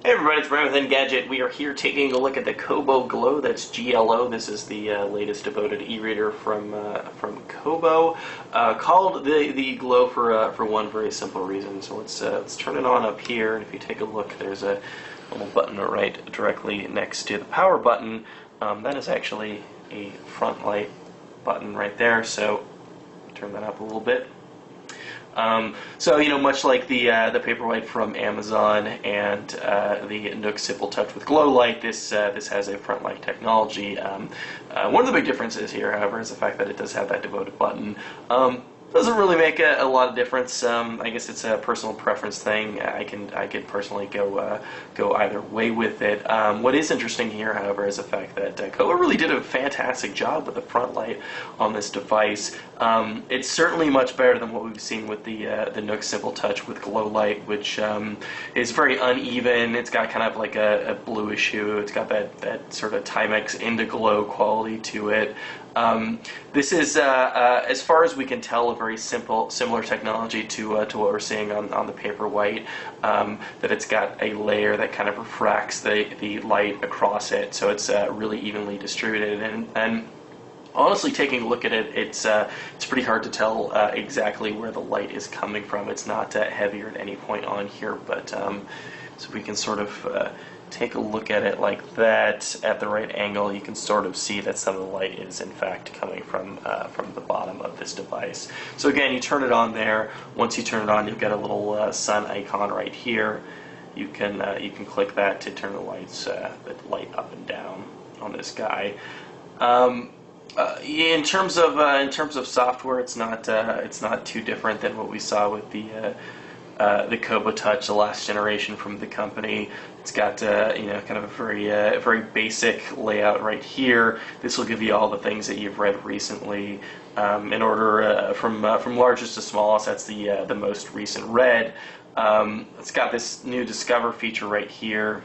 Hey everybody, it's Brian with Engadget. We are here taking a look at the Kobo Glo. That's GLO. This is the latest devoted e-reader from Kobo. Called the Glo for one very simple reason. So let's turn it on up here, and if you take a look, there's a little button right directly next to the power button. That is actually a front light button right there. So turn that up a little bit. So much like the Paperwhite from Amazon and the Nook Simple Touch with Glow Light, this has a front light technology. One of the big differences here, however, is the fact that it does have that devoted button. Doesn't really make a lot of difference. I guess it's a personal preference thing. I could personally go either way with it. What is interesting here, however, is the fact that Kobo really did a fantastic job with the front light on this device. It's certainly much better than what we've seen with the Nook Simple Touch with Glow Light, which is very uneven. It's got kind of like a bluish hue. It's got that sort of Timex Indiglo quality to it. This is, as far as we can tell, a very similar technology to what we're seeing on the Paperwhite, that it's got a layer that kind of refracts the light across it, so it's really evenly distributed. And honestly, taking a look at it, it's pretty hard to tell exactly where the light is coming from. It's not heavier at any point on here, but so we can sort of take a look at it like that at the right angle. You can sort of see that some of the light is in fact coming from the bottom of this device. So again, you turn it on there. Once you turn it on, you've got a little sun icon right here. You can click that to turn the light up and down on this guy. In terms of software, it's not too different than what we saw with the Kobo Touch, the last generation from the company. It's got kind of a very basic layout right here. This will give you all the things that you've read recently in order from largest to smallest. That's the most recent read. It's got this new Discover feature right here,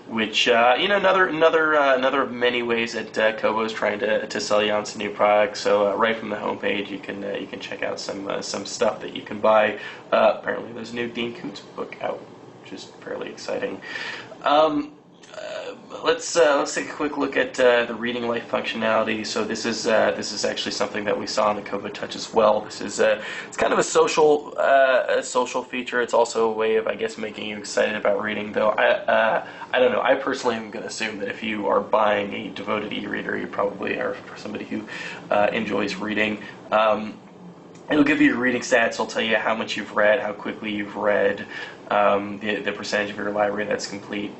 which another of many ways that Kobo is trying to sell you on some new products. So right from the homepage, you can check out some stuff that you can buy. Apparently, there's a new Dean Koontz book out, which is fairly exciting. Let's take a quick look at the reading light functionality. So this is actually something that we saw on the Kobo Touch as well. This is it's kind of a social feature. It's also a way of, I guess, making you excited about reading. Though I don't know. I personally am going to assume that if you are buying a devoted e-reader, you probably are somebody who enjoys reading. It'll give you your reading stats. It'll tell you how much you've read, how quickly you've read, the percentage of your library that's complete.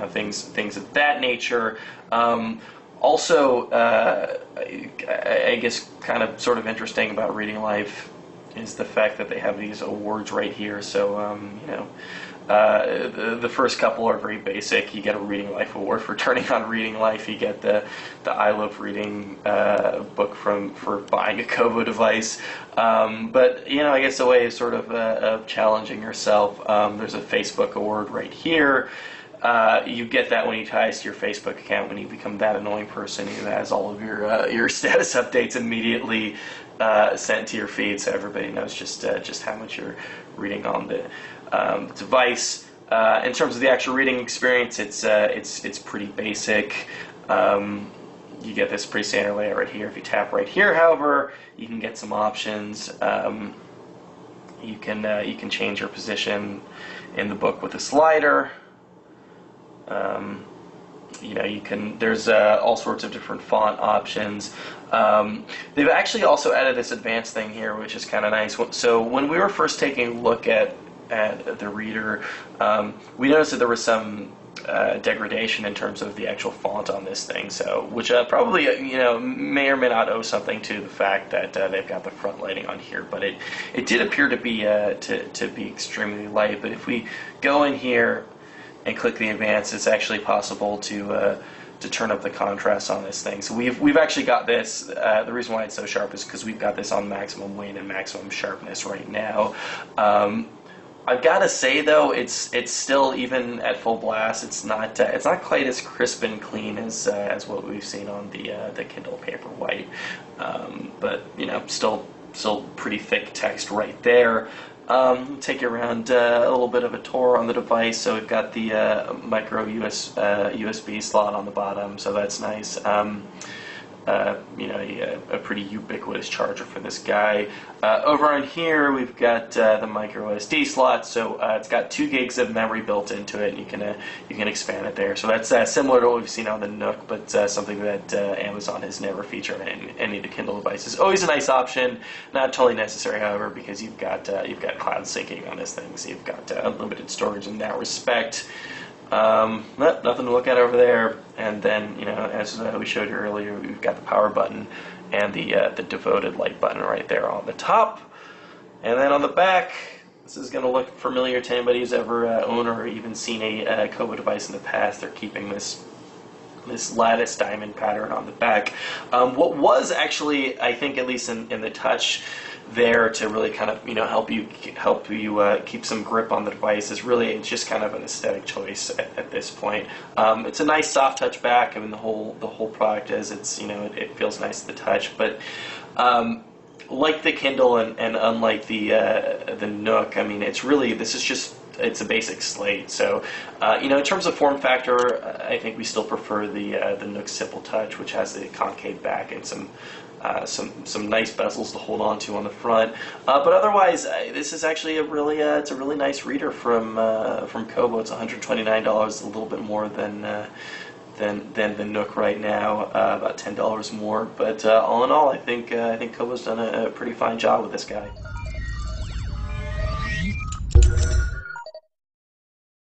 Things of that nature. Also, I guess kind of sort of interesting about Reading Life is the fact that they have these awards right here. So, the first couple are very basic. You get a Reading Life award for turning on Reading Life. You get the I Love Reading book for buying a Kobo device. But I guess a way of sort of challenging yourself. There's a Facebook award right here. You get that when you tie to your Facebook account, when you become that annoying person who has all of your status updates immediately sent to your feed, so everybody knows just how much you're reading on the device. In terms of the actual reading experience, it's pretty basic. You get this pretty standard layout right here. If you tap right here, however, you can get some options. You can change your position in the book with a slider. There's all sorts of different font options. They've actually also added this advanced thing here, which is kind of nice. So when we were first taking a look at the reader, we noticed that there was some degradation in terms of the actual font on this thing. So, which probably may or may not owe something to the fact that they've got the front lighting on here. But it did appear to be extremely light. But if we go in here and click the advanced, it's actually possible to turn up the contrast on this thing. So we've actually got this. The reason why it's so sharp is because we've got this on maximum weight and maximum sharpness right now. I've got to say though, it's still, even at full blast, it's not quite as crisp and clean as what we've seen on the Kindle Paperwhite. But still still pretty thick text right there. Take you around a little bit of a tour on the device. So we've got the micro USB slot on the bottom, so that's nice. A pretty ubiquitous charger for this guy. Over on here, we've got the micro SD slot, so it's got 2 gigs of memory built into it, and you can expand it there. So that's similar to what we've seen on the Nook, but something that Amazon has never featured in any of the Kindle devices. Always a nice option, not totally necessary, however, because you've got cloud syncing on this thing, so you've got unlimited storage in that respect. Nothing to look at over there. And then, as we showed you earlier, we've got the power button and the devoted light button right there on the top. And then on the back, this is going to look familiar to anybody who's ever owned or even seen a Kobo device in the past. They're keeping this lattice diamond pattern on the back. What was actually, I think, at least in the touch there to really kind of help you keep some grip on the device is really, it's just kind of an aesthetic choice at this point. It's a nice soft touch back. I mean, the whole product is, it feels nice to the touch, but like the Kindle and unlike the Nook, I mean, it's a basic slate. So, in terms of form factor, I think we still prefer the Nook Simple Touch, which has the concave back and some nice bezels to hold on to on the front. But otherwise, this is actually it's a really nice reader from Kobo. It's $129, a little bit more than the Nook right now, about $10 more. But all in all, I think Kobo's done a pretty fine job with this guy.